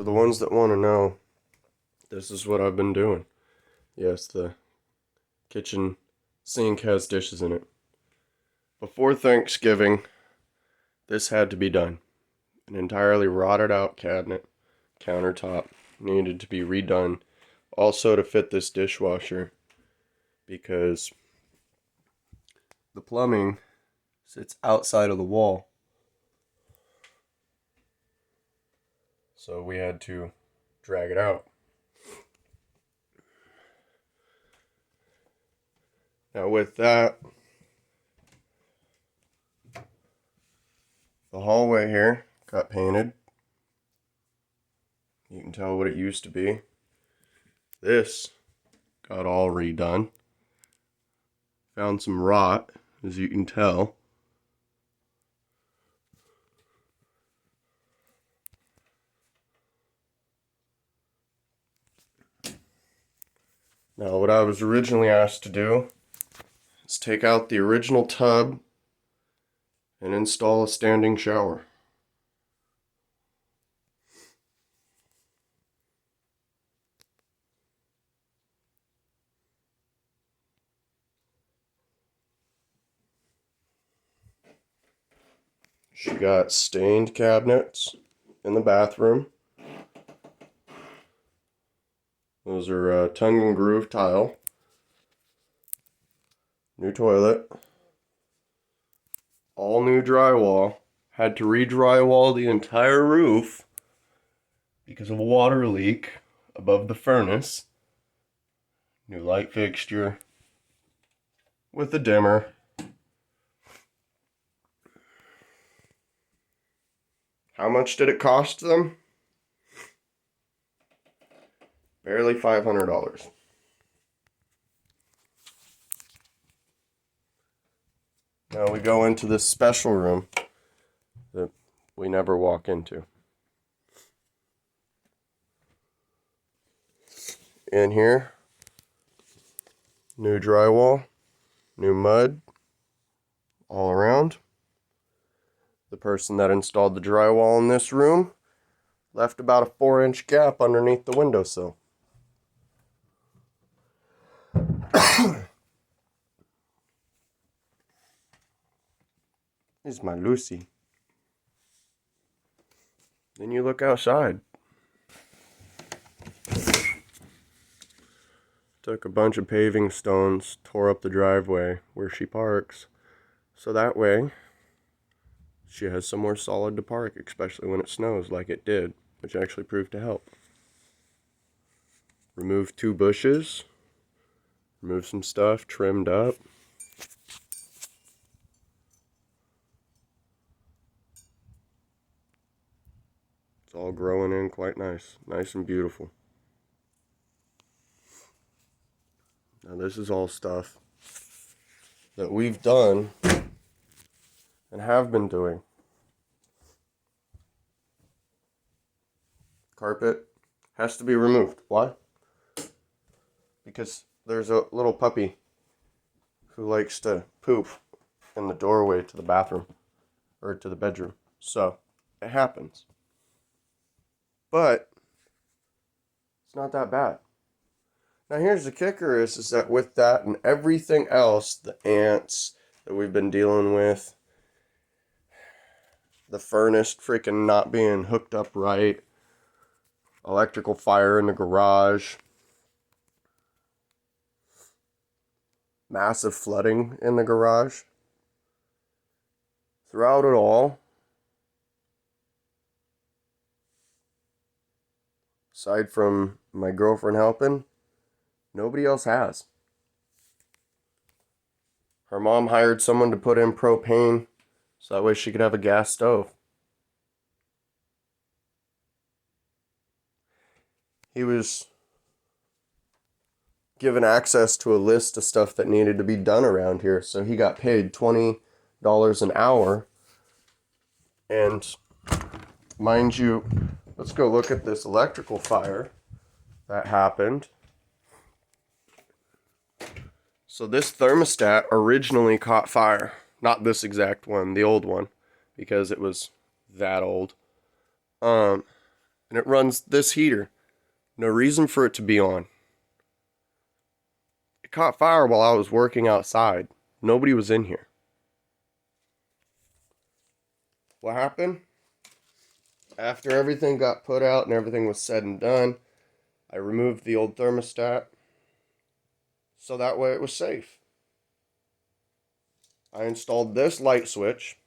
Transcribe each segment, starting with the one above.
For the ones that want to know, this is what I've been doing. Yes, the kitchen sink has dishes in it. Before Thanksgiving, this had to be done. An entirely rotted out cabinet, countertop, needed to be redone. Also to fit this dishwasher, because the plumbing sits outside of the wall. So we had to drag it out. Now with that, the hallway here got painted. You can tell what it used to be. This got all redone. Found some rot, as you can tell. Now what I was originally asked to do is take out the original tub and install a standing shower. She got stained cabinets in the bathroom. Those are tongue and groove tile. New toilet. All new drywall. Had to re-drywall the entire roof because of a water leak above the furnace. New light fixture with a dimmer. How much did it cost them? Barely $500. Now we go into this special room that we never walk into. In here, new drywall, new mud all around. The person that installed the drywall in this room left about a 4-inch gap underneath the windowsill. This is my Lucy. Then you look outside. Took a bunch of paving stones, tore up the driveway where she parks, so that way she has somewhere solid to park, especially when it snows like it did, which actually proved to help. Removed 2 bushes, removed some stuff, trimmed up. It's all growing in quite nice and beautiful. Now this is all stuff that we've done and have been doing. Carpet has to be removed. Why? Because there's a little puppy who likes to poop in the doorway to the bathroom or to the bedroom. So it happens. But it's not that bad. Now here's the kicker is that with that and everything else, the ants that we've been dealing with, the furnace freaking not being hooked up right, electrical fire in the garage, massive flooding in the garage. Throughout it all, aside from my girlfriend helping, nobody else has. Her mom hired someone to put in propane so that way she could have a gas stove. He was given access to a list of stuff that needed to be done around here, so he got paid $20 an hour. And mind you, let's go look at this electrical fire that happened. So this thermostat originally caught fire. Not this exact one, the old one, because it was that old. and it runs this heater. No reason for it to be on. It caught fire while I was working outside. Nobody was in here. What happened? After everything got put out and everything was said and done, I removed the old thermostat so that way it was safe. I installed this light switch,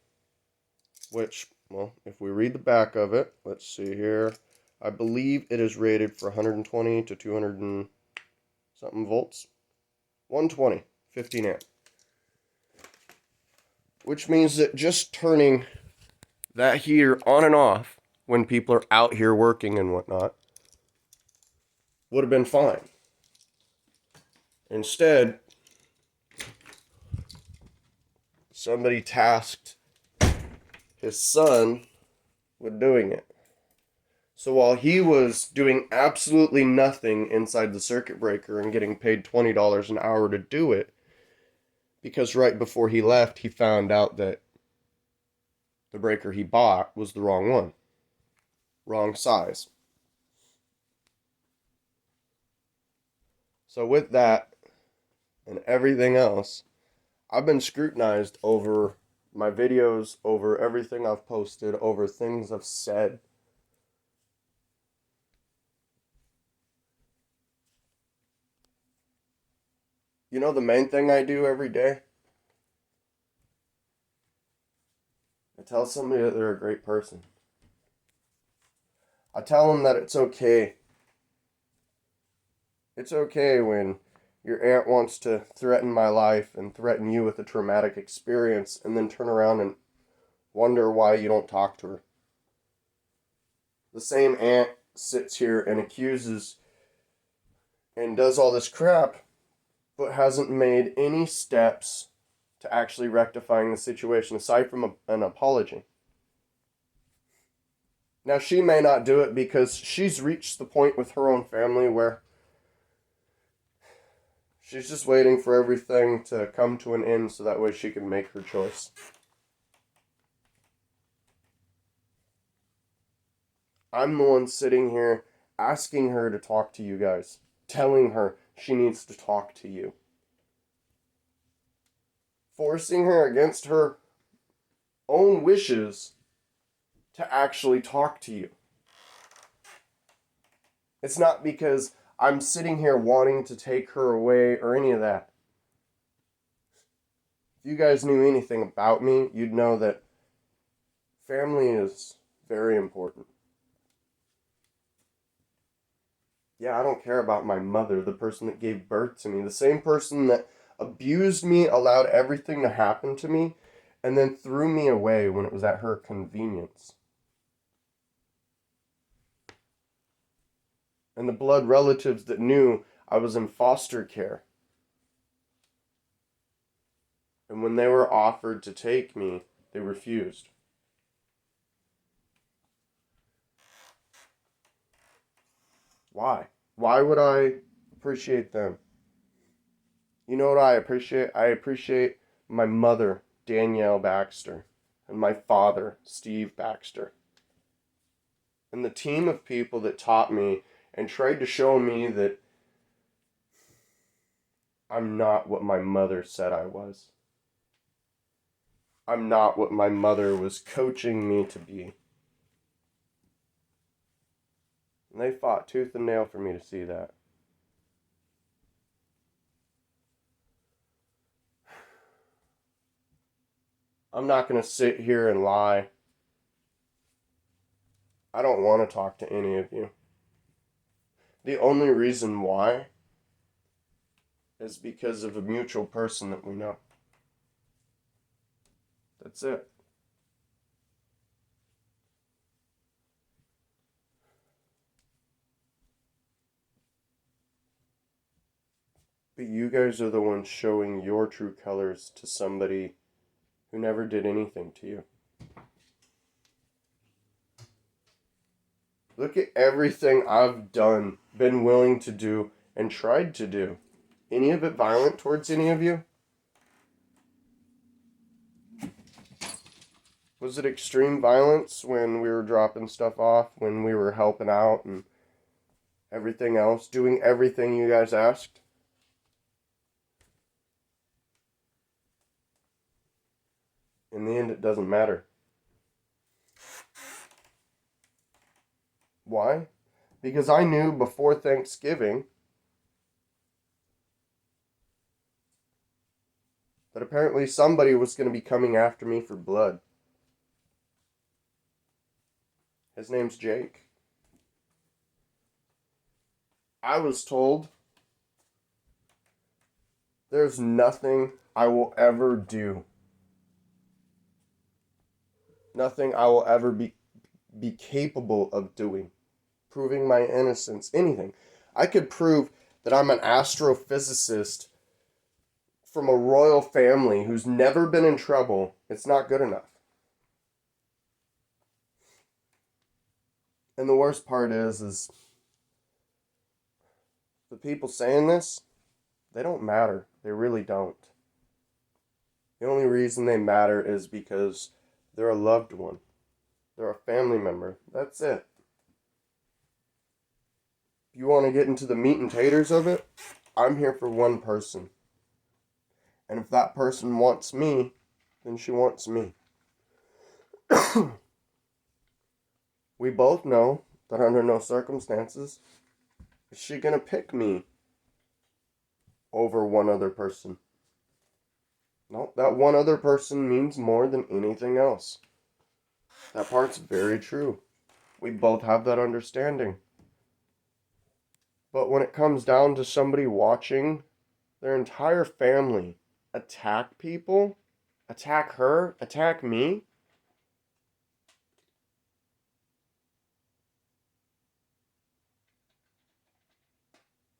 which, well, if we read the back of it, let's see here. I believe it is rated for 120 to 200 and something volts. 120, 15 amp. Which means that just turning that heater on and off when people are out here working and whatnot would have been fine. Instead, somebody tasked his son with doing it. So while he was doing absolutely nothing inside the circuit breaker and getting paid $20 an hour to do it, because right before he left, he found out that the breaker he bought was the wrong one. Wrong size. So with that and everything else, I've been scrutinized over my videos, over everything I've posted, over things I've said. You know the main thing I do every day? I tell somebody that they're a great person. I tell them that it's okay. It's okay when your aunt wants to threaten my life and threaten you with a traumatic experience and then turn around and wonder why you don't talk to her. The same aunt sits here and accuses and does all this crap, but hasn't made any steps to actually rectifying the situation aside from an apology. Now, she may not do it because she's reached the point with her own family where she's just waiting for everything to come to an end so that way she can make her choice. I'm the one sitting here asking her to talk to you guys, telling her she needs to talk to you. Forcing her against her own wishes to actually talk to you. It's not because I'm sitting here wanting to take her away or any of that. If you guys knew anything about me, you'd know that family is very important. Yeah, I don't care about my mother, the person that gave birth to me, the same person that abused me, allowed everything to happen to me, and then threw me away when it was at her convenience. And the blood relatives that knew I was in foster care. And when they were offered to take me, they refused. Why? Why would I appreciate them? You know what I appreciate? I appreciate my mother, Danielle Baxter, and my father, Steve Baxter. And the team of people that taught me and tried to show me that I'm not what my mother said I was. I'm not what my mother was coaching me to be. And they fought tooth and nail for me to see that. I'm not going to sit here and lie. I don't want to talk to any of you. The only reason why is because of a mutual person that we know. That's it. But you guys are the ones showing your true colors to somebody who never did anything to you. Look at everything I've done, been willing to do, and tried to do. Any of it violent towards any of you? Was it extreme violence when we were dropping stuff off, when we were helping out and everything else, doing everything you guys asked? In the end, it doesn't matter. Why? Because I knew before Thanksgiving that apparently somebody was going to be coming after me for blood. His name's Jake. I was told there's nothing I will ever do. Nothing I will ever be capable of doing. Proving my innocence. Anything. I could prove that I'm an astrophysicist from a royal family who's never been in trouble. It's not good enough. And the worst part is the people saying this, they don't matter. They really don't. The only reason they matter is because they're a loved one. They're a family member. That's it. If you want to get into the meat and taters of it, I'm here for one person. And if that person wants me, then she wants me. We both know that under no circumstances is she going to pick me over one other person. No, that one other person means more than anything else. That part's very true. We both have that understanding. But when it comes down to somebody watching their entire family attack people, attack her, attack me,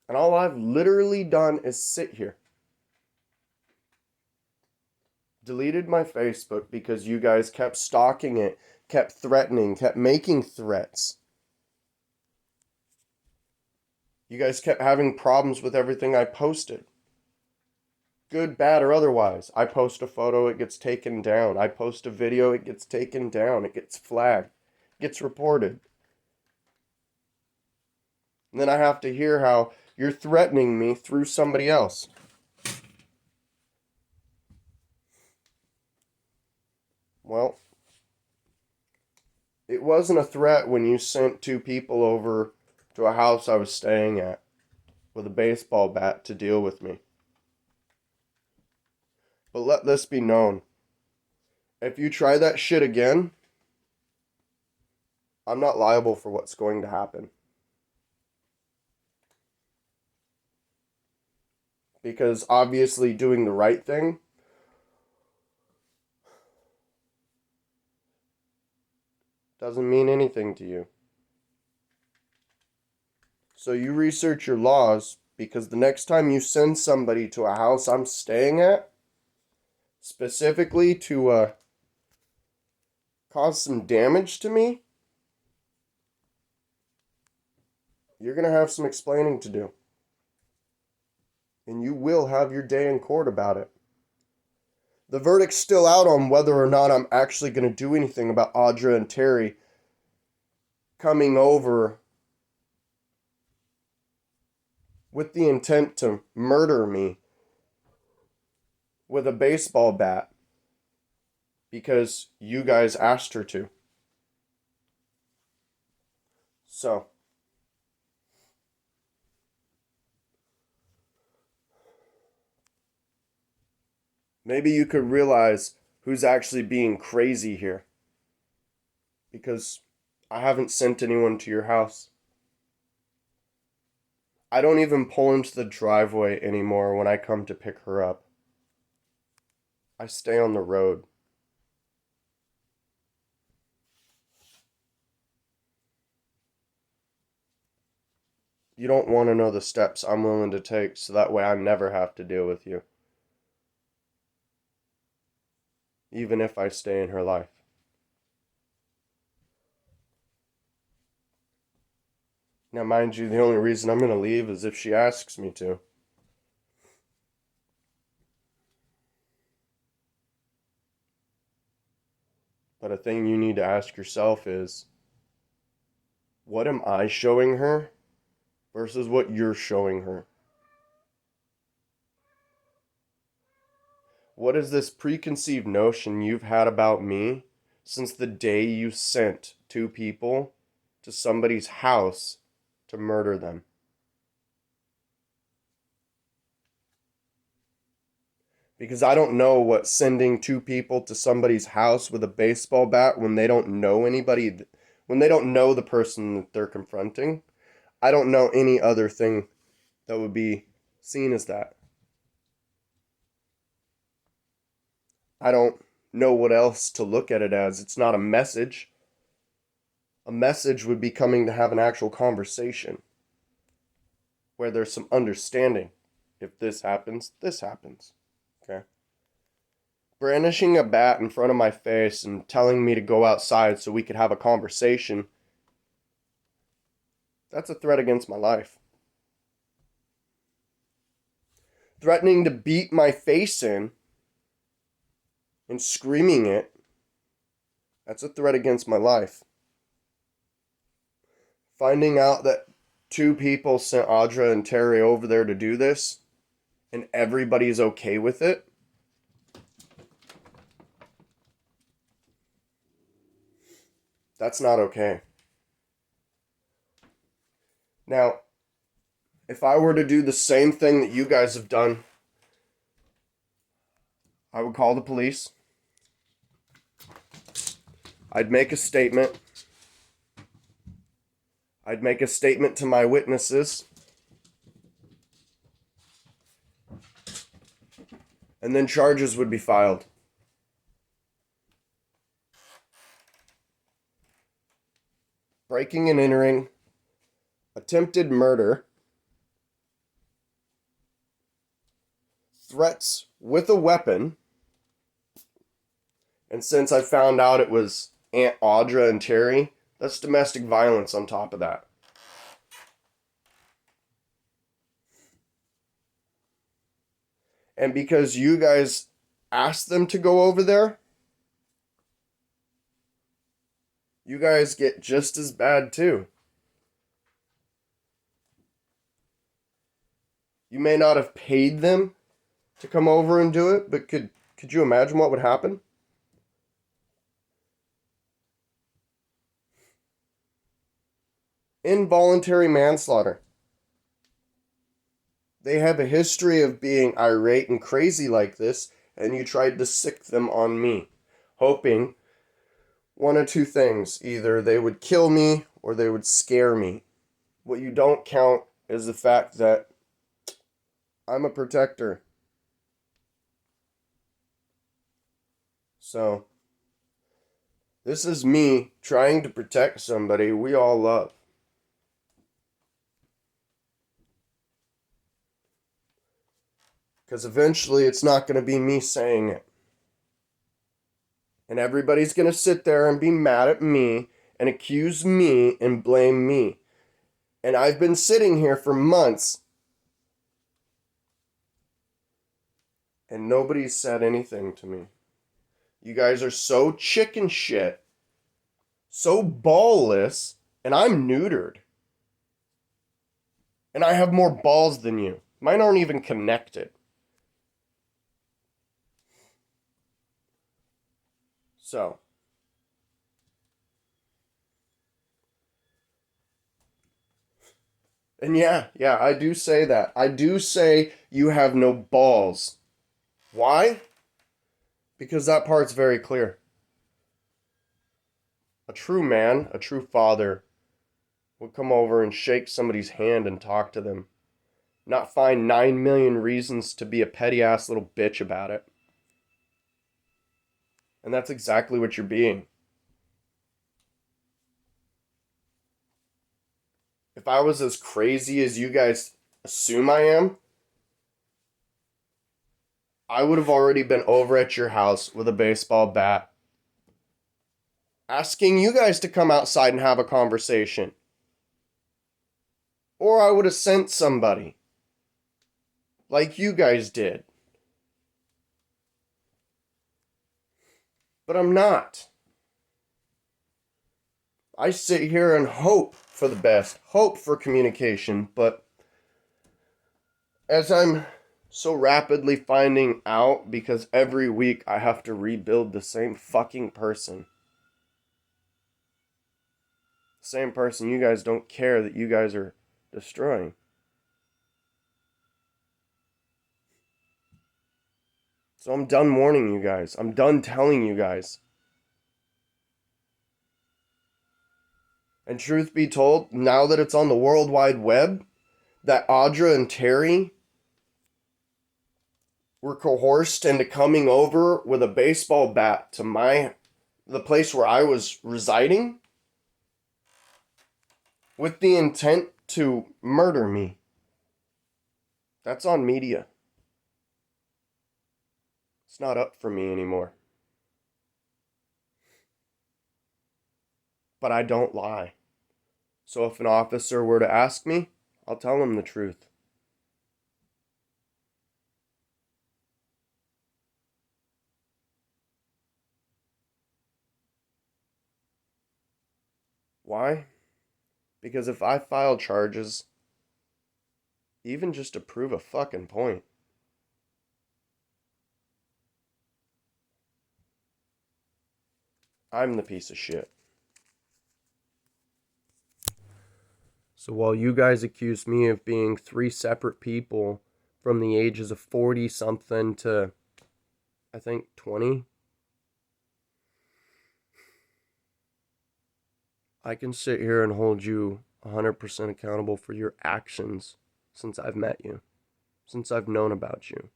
and all I've literally done is sit here. Deleted my Facebook because you guys kept stalking it, kept threatening, kept making threats. You guys kept having problems with everything I posted. Good, bad, or otherwise. I post a photo, it gets taken down. I post a video, it gets taken down. It gets flagged. It gets reported. And then I have to hear how you're threatening me through somebody else. Well, it wasn't a threat when you sent 2 people over to a house I was staying at with a baseball bat to deal with me. But let this be known. If you try that shit again, I'm not liable for what's going to happen. Because obviously doing the right thing doesn't mean anything to you. So you research your laws, because the next time you send somebody to a house I'm staying at, specifically to cause some damage to me, you're going to have some explaining to do. And you will have your day in court about it. The verdict's still out on whether or not I'm actually going to do anything about Audra and Terry coming over with the intent to murder me with a baseball bat because you guys asked her to. So, maybe you could realize who's actually being crazy here. Because I haven't sent anyone to your house. I don't even pull into the driveway anymore when I come to pick her up. I stay on the road. You don't want to know the steps I'm willing to take so that way I never have to deal with you. Even if I stay in her life. Now, mind you, the only reason I'm going to leave is if she asks me to. But the thing you need to ask yourself is, what am I showing her versus what you're showing her? What is this preconceived notion you've had about me since the day you sent two people to somebody's house to murder them? Because I don't know what sending two people to somebody's house with a baseball bat when they don't know anybody, when they don't know the person that they're confronting, I don't know any other thing that would be seen as that. I don't know what else to look at it as. It's not a message. A message would be coming to have an actual conversation where there's some understanding. If this happens, this happens. Okay? Brandishing a bat in front of my face and telling me to go outside so we could have a conversation, that's a threat against my life. Threatening to beat my face in and screaming it, that's a threat against my life. Finding out that two people sent Audra and Terry over there to do this and everybody's okay with it, that's not okay. Now, if I were to do the same thing that you guys have done, I would call the police. I'd make a statement. I'd make a statement to my witnesses. And then charges would be filed. Breaking and entering, attempted murder, threats with a weapon, and since I found out it was Aunt Audra and Terry, that's domestic violence on top of that. And because you guys asked them to go over there, you guys get just as bad too. You may not have paid them to come over and do it, but could you imagine what would happen? Involuntary manslaughter. They have a history of being irate and crazy like this, and you tried to sick them on me, hoping one of two things. Either they would kill me or they would scare me. What you don't count is the fact that I'm a protector. So, this is me trying to protect somebody we all love. Because eventually it's not going to be me saying it. And everybody's going to sit there and be mad at me and accuse me and blame me. And I've been sitting here for months and nobody's said anything to me. You guys are so chicken shit, so ballless, and I'm neutered. And I have more balls than you. Mine aren't even connected. So, and yeah, I do say that. I do say you have no balls. Why? Because that part's very clear. A true man, a true father, would come over and shake somebody's hand and talk to them. Not find 9 million reasons to be a petty ass little bitch about it. And that's exactly what you're being. If I was as crazy as you guys assume I am, I would have already been over at your house with a baseball bat, asking you guys to come outside and have a conversation. Or I would have sent somebody, like you guys did. But I'm not. I sit here and hope for the best, hope for communication, but as I'm so rapidly finding out, because every week I have to rebuild the same fucking person. Same person you guys don't care that you guys are destroying. So I'm done warning you guys. I'm done telling you guys. And truth be told, now that it's on the World Wide Web, that Audra and Terry were coerced into coming over with a baseball bat to the place where I was residing with the intent to murder me. That's on media. It's not up for me anymore. But I don't lie. So if an officer were to ask me, I'll tell him the truth. Why? Because if I file charges, even just to prove a fucking point, I'm the piece of shit. So while you guys accuse me of being three separate people from the ages of 40 something to, I think, 20, I can sit here and hold you 100% accountable for your actions since I've met you, since I've known about you.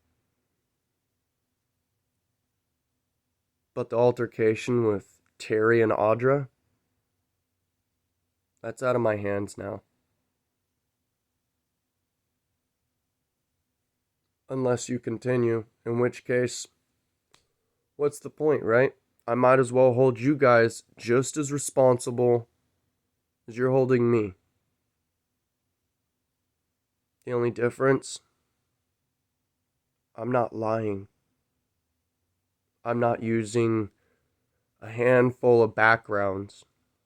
But the altercation with Terry and Audra, that's out of my hands now. Unless you continue, in which case, what's the point, right? I might as well hold you guys just as responsible as you're holding me. The only difference, I'm not lying. I'm not using a handful of backgrounds.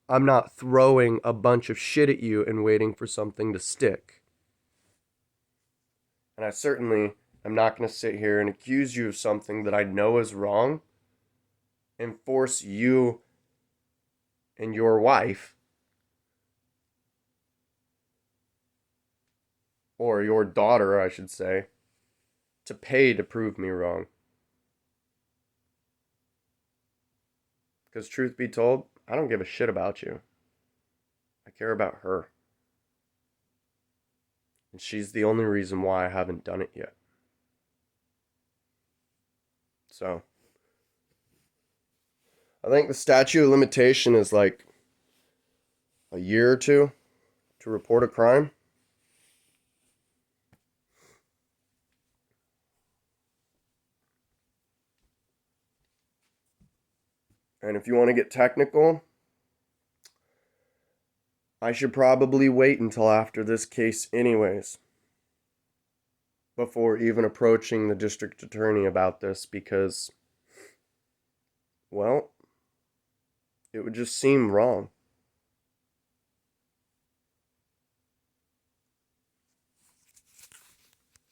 I'm not throwing a bunch of shit at you and waiting for something to stick. And I certainly am not going to sit here and accuse you of something that I know is wrong and force you and your wife or your daughter, I should say, to pay to prove me wrong. Because truth be told, I don't give a shit about you. I care about her. And she's the only reason why I haven't done it yet. So, I think the statute of limitation is like a year or two to report a crime. And if you want to get technical, I should probably wait until after this case anyways, before even approaching the district attorney about this, because, well, it would just seem wrong.